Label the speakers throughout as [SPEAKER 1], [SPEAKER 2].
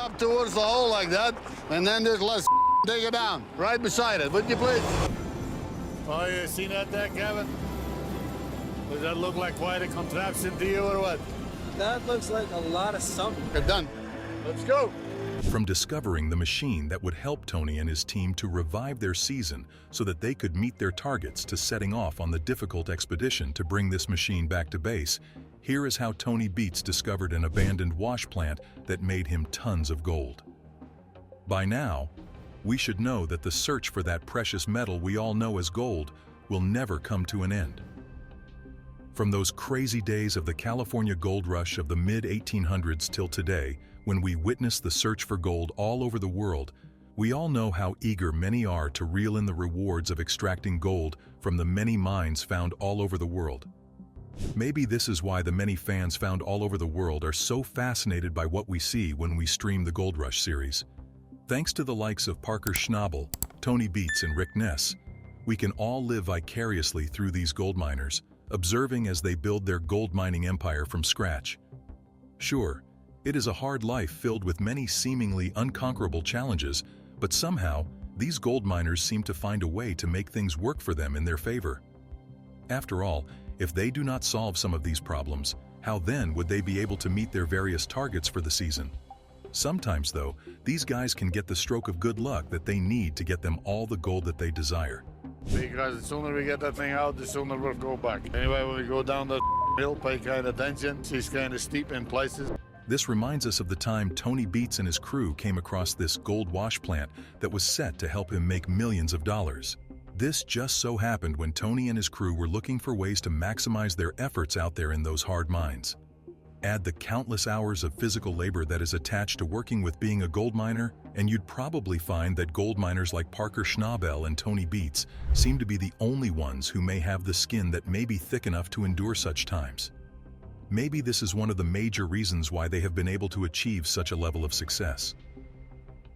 [SPEAKER 1] up towards the hole like that, and then just let's dig it down right beside it. Would you please? Oh, you seen that there, Kevin? Does that look like quite a contraption to you or what?
[SPEAKER 2] That looks like a lot of something.
[SPEAKER 1] We're done. Let's go.
[SPEAKER 3] From discovering the machine that would help Tony and his team to revive their season so that they could meet their targets, to setting off on the difficult expedition to bring this machine back to base, here is how Tony Beets discovered an abandoned wash plant that made him tons of gold. By now, we should know that the search for that precious metal we all know as gold will never come to an end. From those crazy days of the California gold rush of the mid-1800s till today, when we witness the search for gold all over the world, we all know how eager many are to reel in the rewards of extracting gold from the many mines found all over the world. Maybe this is why the many fans found all over the world are so fascinated by what we see when we stream the Gold Rush series. Thanks to the likes of Parker Schnabel, Tony Beets, and Rick Ness, we can all live vicariously through these gold miners, observing as they build their gold mining empire from scratch. Sure, it is a hard life filled with many seemingly unconquerable challenges, but somehow, these gold miners seem to find a way to make things work for them in their favor. After all, if they do not solve some of these problems, how then would they be able to meet their various targets for the season? Sometimes, though, these guys can get the stroke of good luck that they need to get them all the gold that they desire.
[SPEAKER 1] Because the sooner we get that thing out, the sooner we'll go back. Anyway, when we go down the hill, pay kind of attention. She's kind of steep in places.
[SPEAKER 3] This reminds us of the time Tony Beets and his crew came across this gold wash plant that was set to help him make millions of dollars. This just so happened when Tony and his crew were looking for ways to maximize their efforts out there in those hard mines. Add the countless hours of physical labor that is attached to working with being a gold miner, and you'd probably find that gold miners like Parker Schnabel and Tony Beets seem to be the only ones who may have the skin that may be thick enough to endure such times. Maybe this is one of the major reasons why they have been able to achieve such a level of success.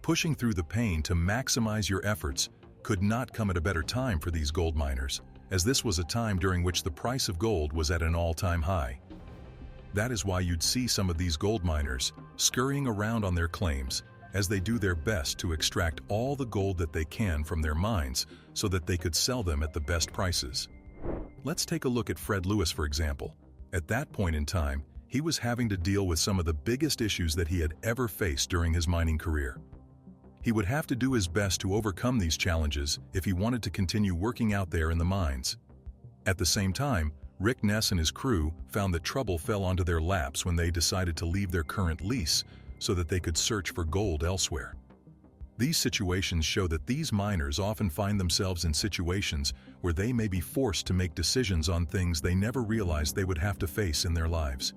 [SPEAKER 3] Pushing through the pain to maximize your efforts could not come at a better time for these gold miners, as this was a time during which the price of gold was at an all-time high. That is why you'd see some of these gold miners scurrying around on their claims as they do their best to extract all the gold that they can from their mines so that they could sell them at the best prices. Let's take a look at Fred Lewis, for example. At that point in time, he was having to deal with some of the biggest issues that he had ever faced during his mining career. He would have to do his best to overcome these challenges if he wanted to continue working out there in the mines. At the same time, Rick Ness and his crew found that trouble fell onto their laps when they decided to leave their current lease so that they could search for gold elsewhere. These situations show that these miners often find themselves in situations where they may be forced to make decisions on things they never realized they would have to face in their lives.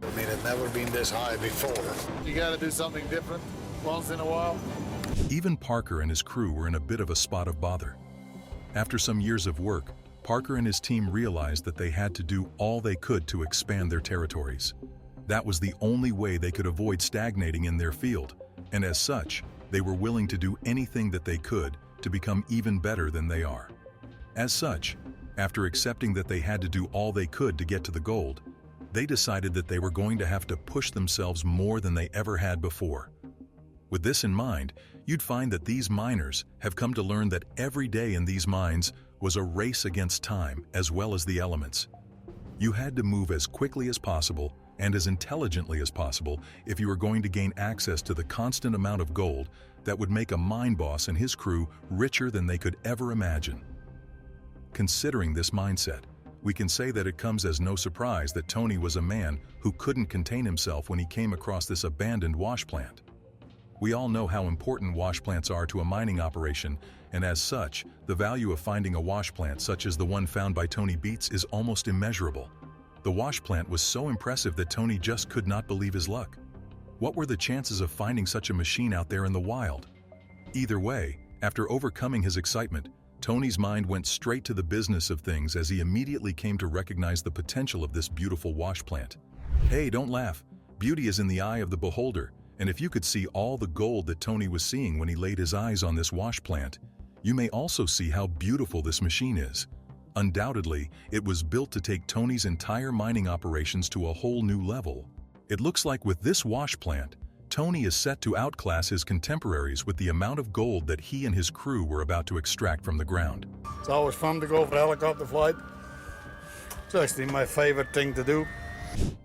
[SPEAKER 1] I mean, it's never been this high before. You gotta do something different once in a while.
[SPEAKER 3] Even Parker and his crew were in a bit of a spot of bother. After some years of work, Parker and his team realized that they had to do all they could to expand their territories. That was the only way they could avoid stagnating in their field, and as such, they were willing to do anything that they could to become even better than they are. As such, after accepting that they had to do all they could to get to the gold, they decided that they were going to have to push themselves more than they ever had before. With this in mind, you'd find that these miners have come to learn that every day in these mines was a race against time as well as the elements. You had to move as quickly as possible and as intelligently as possible if you were going to gain access to the constant amount of gold that would make a mine boss and his crew richer than they could ever imagine. Considering this mindset, we can say that it comes as no surprise that Tony was a man who couldn't contain himself when he came across this abandoned wash plant. We all know how important wash plants are to a mining operation, and as such, the value of finding a wash plant such as the one found by Tony Beets is almost immeasurable. The wash plant was so impressive that Tony just could not believe his luck. What were the chances of finding such a machine out there in the wild? Either way, after overcoming his excitement, Tony's mind went straight to the business of things as he immediately came to recognize the potential of this beautiful wash plant. Hey, don't laugh. Beauty is in the eye of the beholder, and if you could see all the gold that Tony was seeing when he laid his eyes on this wash plant, you may also see how beautiful this machine is. Undoubtedly, it was built to take Tony's entire mining operations to a whole new level. It looks like with this wash plant, Tony is set to outclass his contemporaries with the amount of gold that he and his crew were about to extract from the ground.
[SPEAKER 1] It's always fun to go for helicopter flight. It's actually my favorite thing to do.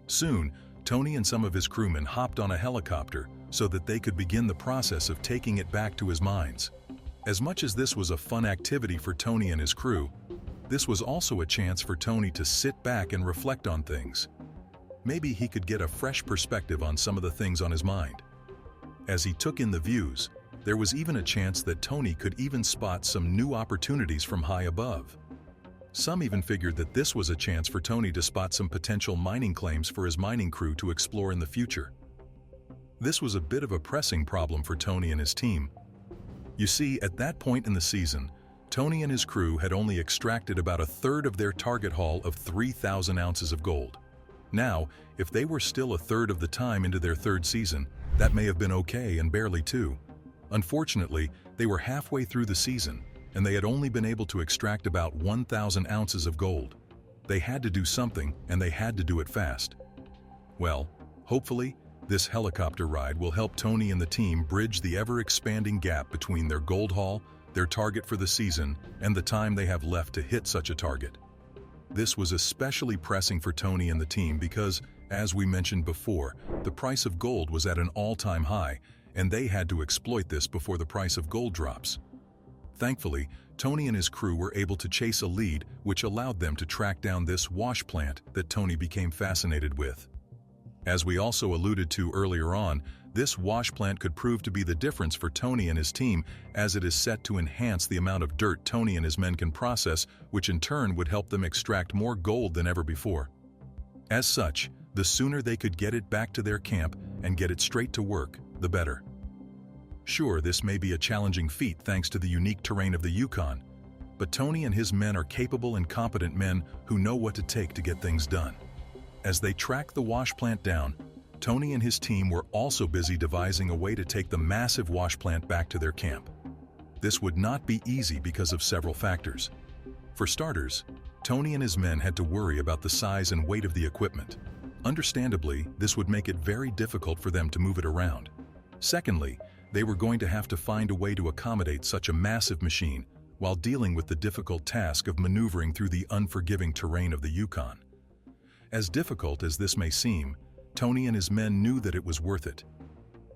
[SPEAKER 3] Soon, Tony and some of his crewmen hopped on a helicopter so that they could begin the process of taking it back to his mines. As much as this was a fun activity for Tony and his crew, this was also a chance for Tony to sit back and reflect on things. Maybe he could get a fresh perspective on some of the things on his mind. As he took in the views, there was even a chance that Tony could even spot some new opportunities from high above. Some even figured that this was a chance for Tony to spot some potential mining claims for his mining crew to explore in the future. This was a bit of a pressing problem for Tony and his team. You see, at that point in the season, Tony and his crew had only extracted about a third of their target haul of 3,000 ounces of gold. Now, if they were still a third of the time into their third season, that may have been okay and barely two. Unfortunately, they were halfway through the season, and they had only been able to extract about 1,000 ounces of gold. They had to do something, and they had to do it fast. Well, hopefully, this helicopter ride will help Tony and the team bridge the ever-expanding gap between their gold haul, their target for the season, and the time they have left to hit such a target. This was especially pressing for Tony and the team because, as we mentioned before, the price of gold was at an all-time high, and they had to exploit this before the price of gold drops. Thankfully, Tony and his crew were able to chase a lead which allowed them to track down this washplant that Tony became fascinated with. As we also alluded to earlier on, this washplant could prove to be the difference for Tony and his team, as it is set to enhance the amount of dirt Tony and his men can process, which in turn would help them extract more gold than ever before. As such, the sooner they could get it back to their camp and get it straight to work, the better. Sure, this may be a challenging feat thanks to the unique terrain of the Yukon, but Tony and his men are capable and competent men who know what to take to get things done. As they tracked the washplant down, Tony and his team were also busy devising a way to take the massive washplant back to their camp. This would not be easy because of several factors. For starters, Tony and his men had to worry about the size and weight of the equipment. Understandably, this would make it very difficult for them to move it around. Secondly, they were going to have to find a way to accommodate such a massive machine while dealing with the difficult task of maneuvering through the unforgiving terrain of the Yukon. As difficult as this may seem, Tony and his men knew that it was worth it.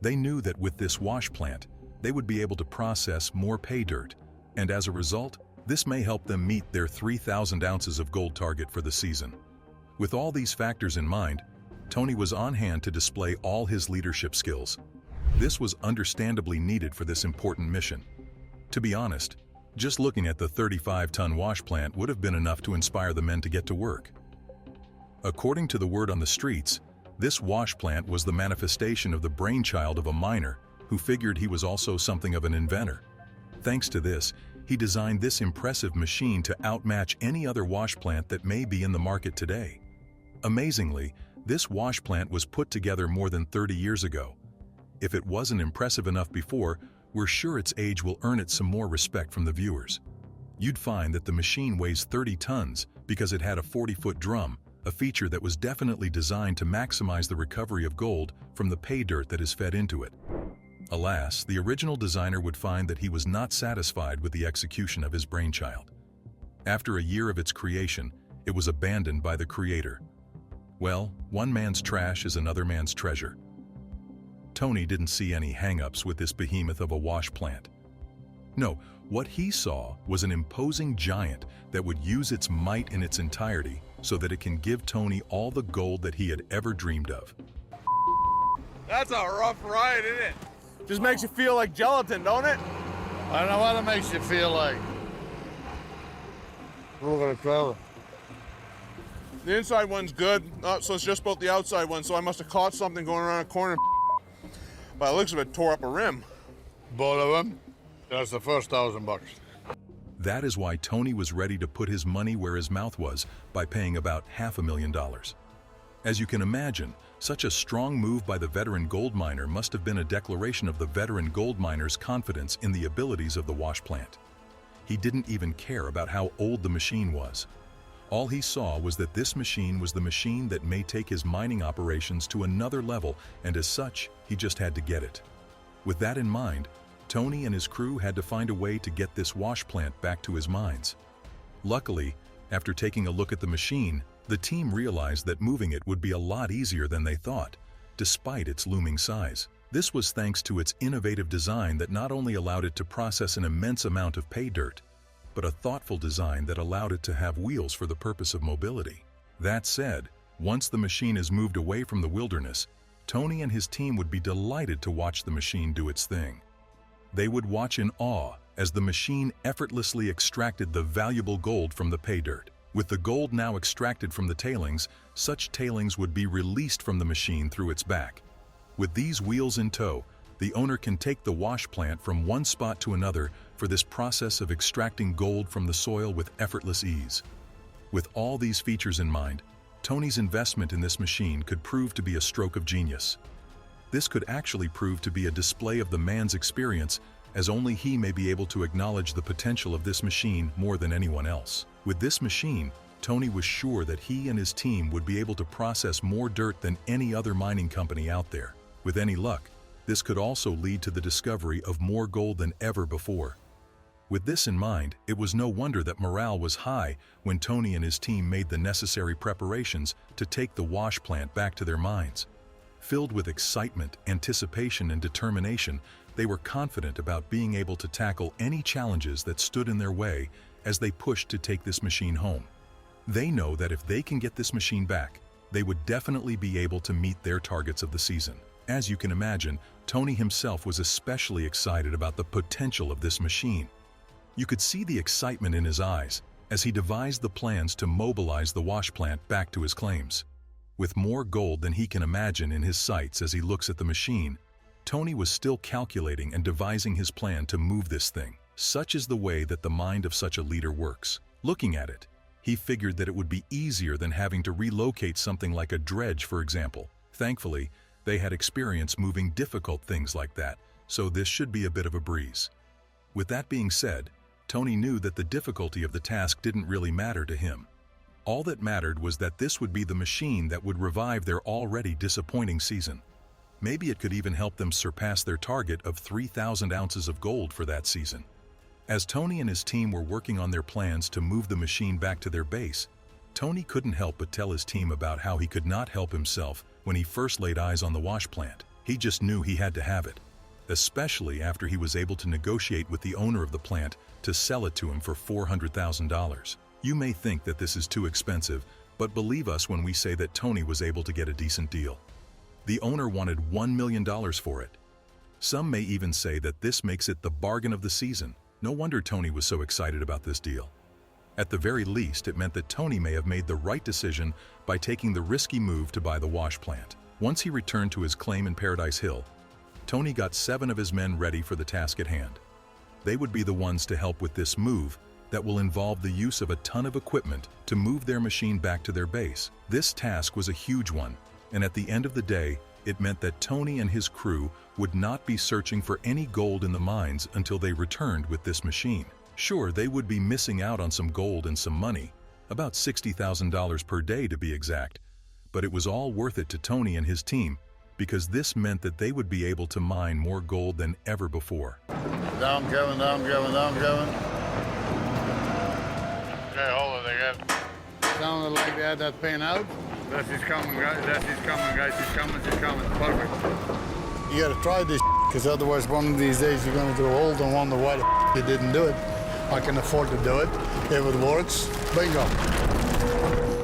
[SPEAKER 3] They knew that with this washplant, they would be able to process more pay dirt, and as a result, this may help them meet their 3,000 ounces of gold target for the season. With all these factors in mind, Tony was on hand to display all his leadership skills. This was understandably needed for this important mission. To be honest, just looking at the 35-ton washplant would have been enough to inspire the men to get to work. According to the word on the streets, this washplant was the manifestation of the brainchild of a miner who figured he was also something of an inventor. Thanks to this, he designed this impressive machine to outmatch any other washplant that may be in the market today. Amazingly, this washplant was put together more than 30 years ago. If it wasn't impressive enough before, we're sure its age will earn it some more respect from the viewers. You'd find that the machine weighs 30 tons because it had a 40-foot drum, a feature that was definitely designed to maximize the recovery of gold from the pay dirt that is fed into it. Alas, the original designer would find that he was not satisfied with the execution of his brainchild. After a year of its creation, it was abandoned by the creator. Well, one man's trash is another man's treasure. Tony didn't see any hang-ups with this behemoth of a washplant. No, what he saw was an imposing giant that would use its might in its entirety so that it can give Tony all the gold that he had ever dreamed of.
[SPEAKER 4] That's a rough ride, isn't it? Just makes you feel like gelatin, don't it?
[SPEAKER 1] I don't know what it makes you feel like. Look at the trailer.
[SPEAKER 4] The inside one's good, so it's just about the outside one, so I must have caught something going around a corner. By the looks of it, tore up a rim.
[SPEAKER 1] Both of them? That's the first $1,000.
[SPEAKER 3] That is why Tony was ready to put his money where his mouth was by paying about $500,000. As you can imagine, such a strong move by the veteran gold miner must have been a declaration of the veteran gold miner's confidence in the abilities of the washplant. He didn't even care about how old the machine was. All he saw was that this machine was the machine that may take his mining operations to another level, and as such, he just had to get it. With that in mind, Tony and his crew had to find a way to get this Washplant back to his mines. Luckily, after taking a look at the machine, the team realized that moving it would be a lot easier than they thought, despite its looming size. This was thanks to its innovative design that not only allowed it to process an immense amount of pay dirt, but a thoughtful design that allowed it to have wheels for the purpose of mobility. That said, once the machine is moved away from the wilderness, Tony and his team would be delighted to watch the machine do its thing. They would watch in awe as the machine effortlessly extracted the valuable gold from the pay dirt. With the gold now extracted from the tailings, such tailings would be released from the machine through its back. With these wheels in tow, the owner can take the Washplant from one spot to another for this process of extracting gold from the soil with effortless ease. With all these features in mind, Tony's investment in this machine could prove to be a stroke of genius. This could actually prove to be a display of the man's experience, as only he may be able to acknowledge the potential of this machine more than anyone else. With this machine, Tony was sure that he and his team would be able to process more dirt than any other mining company out there. With any luck, this could also lead to the discovery of more gold than ever before. With this in mind, it was no wonder that morale was high when Tony and his team made the necessary preparations to take the Washplant back to their mines. Filled with excitement, anticipation, and determination, they were confident about being able to tackle any challenges that stood in their way as they pushed to take this machine home. They know that if they can get this machine back, they would definitely be able to meet their targets of the season. As you can imagine, Tony himself was especially excited about the potential of this machine. You could see the excitement in his eyes as he devised the plans to mobilize the Washplant back to his claims. With more gold than he can imagine in his sights as he looks at the machine, Tony was still calculating and devising his plan to move this thing. Such is the way that the mind of such a leader works. Looking at it, he figured that it would be easier than having to relocate something like a dredge, for example. Thankfully, they had experience moving difficult things like that, so this should be a bit of a breeze. With that being said, Tony knew that the difficulty of the task didn't really matter to him. All that mattered was that this would be the machine that would revive their already disappointing season. Maybe it could even help them surpass their target of 3,000 ounces of gold for that season. As Tony and his team were working on their plans to move the machine back to their base, Tony couldn't help but tell his team about how he could not help himself when he first laid eyes on the Washplant. He just knew he had to have it, especially after he was able to negotiate with the owner of the plant to sell it to him for $400,000. You may think that this is too expensive, but believe us when we say that Tony was able to get a decent deal. The owner wanted $1 million for it. Some may even say that this makes it the bargain of the season. No wonder Tony was so excited about this deal. At the very least, it meant that Tony may have made the right decision by taking the risky move to buy the Washplant. Once he returned to his claim in Paradise Hill, Tony got 7 of his men ready for the task at hand. They would be the ones to help with this move that will involve the use of a ton of equipment to move their machine back to their base. This task was a huge one, and at the end of the day, it meant that Tony and his crew would not be searching for any gold in the mines until they returned with this machine. Sure, they would be missing out on some gold and some money, about $60,000 per day to be exact, but it was all worth it to Tony and his team because this meant that they would be able to mine more gold than ever before.
[SPEAKER 1] Down, Kevin, down, Kevin, down, Kevin. Okay, hold it again. Sounded like they had that paint out. That's he's coming, guys. That's he's coming, guys. He's coming, he's coming. Perfect. You gotta try this, because otherwise one of these days you're gonna grow old and wonder why the you didn't do it. I can afford to do it. If it works, bingo.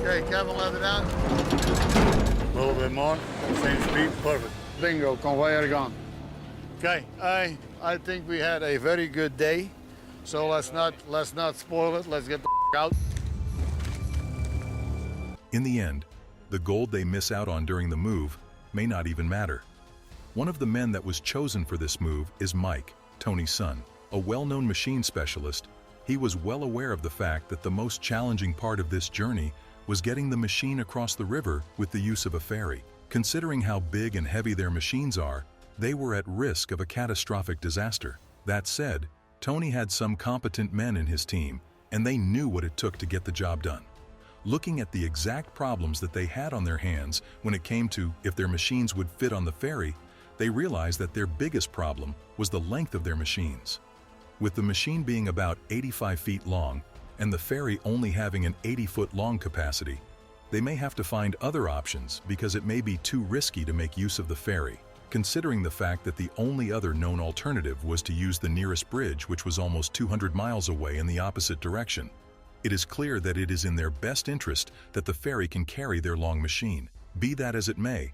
[SPEAKER 1] Okay, Kevin, let it down. A little bit more. Same speed, perfect. Bingo, conveyor gone. Okay, I think we had a very good day. So let's not spoil it. Let's get the out.
[SPEAKER 3] In the end, the gold they miss out on during the move may not even matter. One of the men that was chosen for this move is Mike, Tony's son. A well-known machine specialist, he was well aware of the fact that the most challenging part of this journey was getting the machine across the river with the use of a ferry. Considering how big and heavy their machines are, they were at risk of a catastrophic disaster. That said, Tony had some competent men in his team, and they knew what it took to get the job done. looking at the exact problems that they had on their hands when it came to if their machines would fit on the ferry, they realized that their biggest problem was the length of their machines. With the machine being about 85 feet long and the ferry only having an 80-foot long capacity, they may have to find other options because it may be too risky to make use of the ferry, considering the fact that the only other known alternative was to use the nearest bridge, which was almost 200 miles away in the opposite direction. It is clear that it is in their best interest that the ferry can carry their long machine. Be that as it may,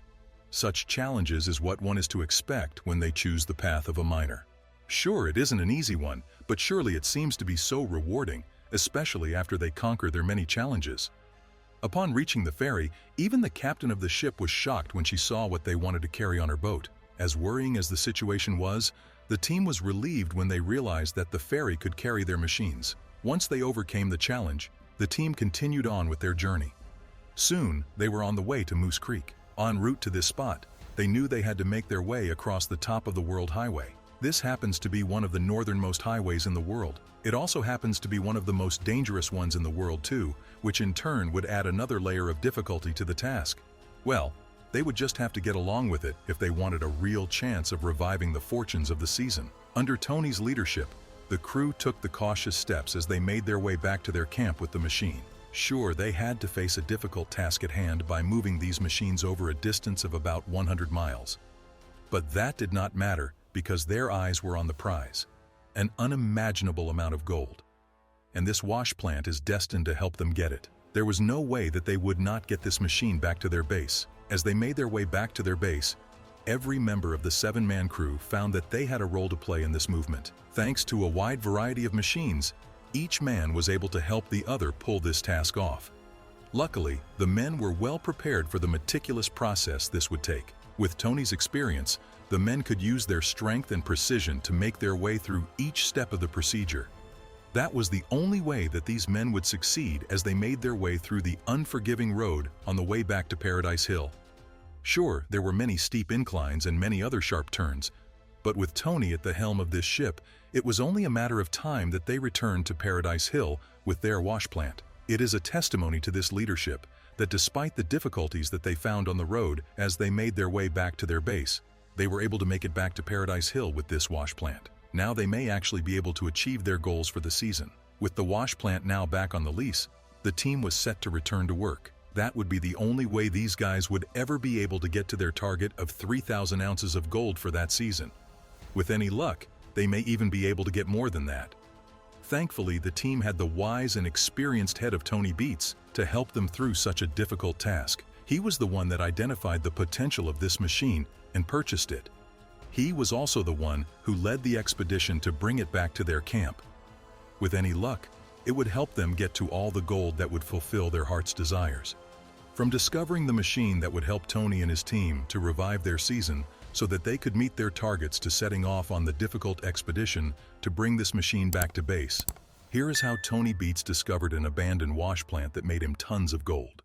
[SPEAKER 3] such challenges is what one is to expect when they choose the path of a miner. Sure, it isn't an easy one, but surely it seems to be so rewarding, especially after they conquer their many challenges. Upon reaching the ferry, even the captain of the ship was shocked when she saw what they wanted to carry on her boat. As worrying as the situation was, the team was relieved when they realized that the ferry could carry their machines. Once they overcame the challenge, the team continued on with their journey. Soon, they were on the way to Moose Creek. En route to this spot, they knew they had to make their way across the top of the World Highway. This happens to be one of the northernmost highways in the world. It also happens to be one of the most dangerous ones in the world too, which in turn would add another layer of difficulty to the task. Well, they would just have to get along with it if they wanted a real chance of reviving the fortunes of the season. Under Tony's leadership, the crew took the cautious steps as they made their way back to their camp with the machine. Sure, they had to face a difficult task at hand by moving these machines over a distance of about 100 miles. But that did not matter because their eyes were on the prize, an unimaginable amount of gold. And this Washplant is destined to help them get it. There was no way that they would not get this machine back to their base. As they made their way back to their base, every member of the 7-man crew found that they had a role to play in this movement. Thanks to a wide variety of machines, each man was able to help the other pull this task off. Luckily, the men were well prepared for the meticulous process this would take. With Tony's experience, the men could use their strength and precision to make their way through each step of the procedure. That was the only way that these men would succeed as they made their way through the unforgiving road on the way back to Paradise Hill. Sure, there were many steep inclines and many other sharp turns, but with Tony at the helm of this ship, it was only a matter of time that they returned to Paradise Hill with their Washplant. It is a testimony to this leadership that despite the difficulties that they found on the road as they made their way back to their base, they were able to make it back to Paradise Hill with this Washplant. Now they may actually be able to achieve their goals for the season. With the Washplant now back on the lease, the team was set to return to work. That would be the only way these guys would ever be able to get to their target of 3,000 ounces of gold for that season. With any luck, they may even be able to get more than that. Thankfully, the team had the wise and experienced head of Tony Beets to help them through such a difficult task. He was the one that identified the potential of this machine and purchased it. He was also the one who led the expedition to bring it back to their camp. With any luck, it would help them get to all the gold that would fulfill their heart's desires. From discovering the machine that would help Tony and his team to revive their season so that they could meet their targets to setting off on the difficult expedition to bring this machine back to base, here is how Tony Beets discovered an abandoned Washplant that made him tons of gold.